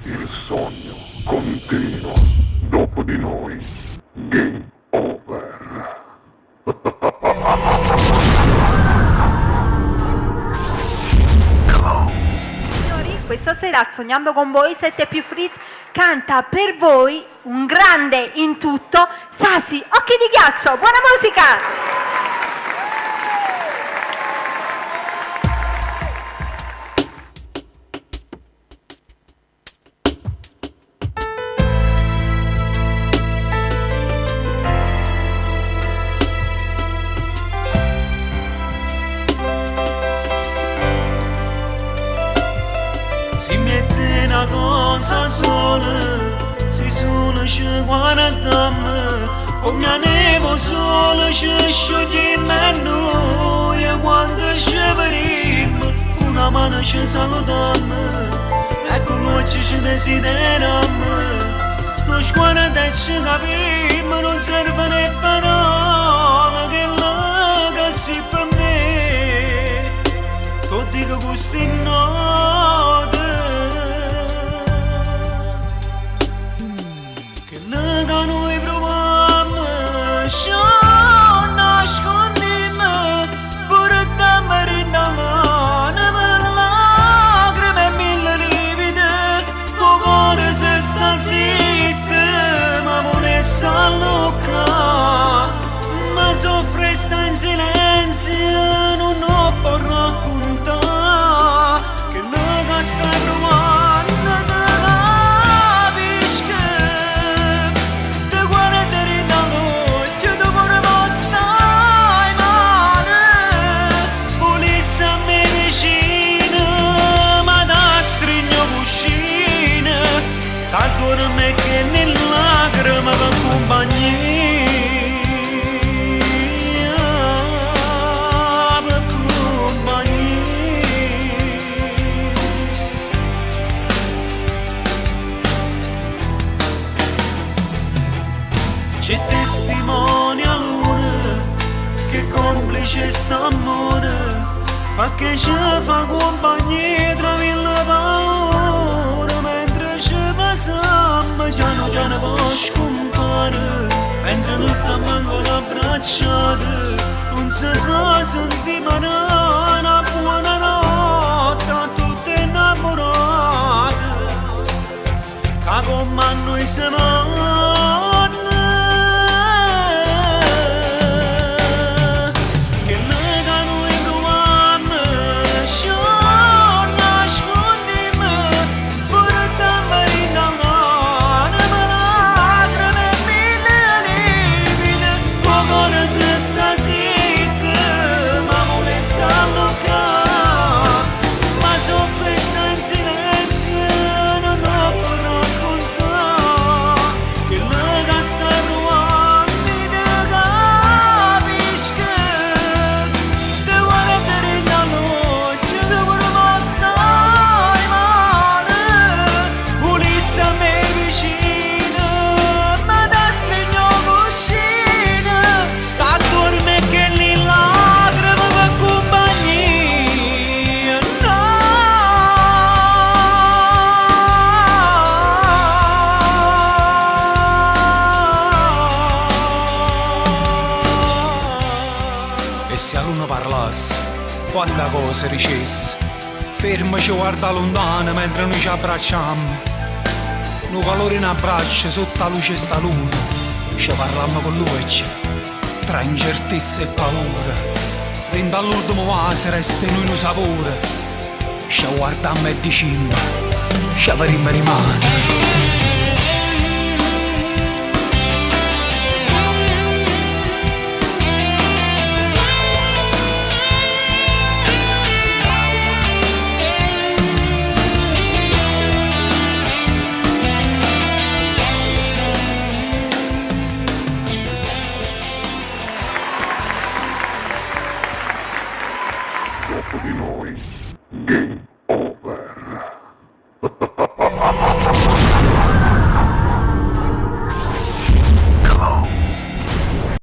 Il sogno continua. Dopo di noi, game over. Signori, questa sera Sognando con voi 7 più Fritz canta per voi un grande in tutto Sasi, Occhi di Ghiaccio. Buona musica! Si mette una cosa sola, si sono ci guardiamo, come a nevo solo ci sciogliamo e noi e quando ci vedremo, con una mano ci salutiamo, e con l'occhio ci desideriamo, lo sguardo e ci capiamo, non serve né parole che lo che si per me, tu dico questi no. Da noi proviamo, ci nascondiamo, pure dammi dall'anima, lacrime e mille livide, lo cuore se sta zitto, ma volesse allocare, ma soffre sta in silenzio, non ho può raccontare, che lo sta provando. Dorme che nell'lacrima mi accompagni, mi accompagni. C'è testimonia l'ora che complice st'amore, ma che ci fa compagnia tra mille paure, mentre ci passiamo piano piano poi scompare, mentre noi stiamo ancora abbracciati, non si fa sentire una buona notte a tutte innamorate, che come a noi siamo. E se a luna parlasse, quanta cosa dicesse, ferma ci guarda lontano mentre noi ci abbracciamo, un calore in abbraccio sotto la luce sta luna, ci parliamo con l'occhio, tra incertezza e paura, dentro all'ultimo vaso resta in noi un sapore, ci guardiamo e diciamo, ci avremo rimane. Dopo di noi, game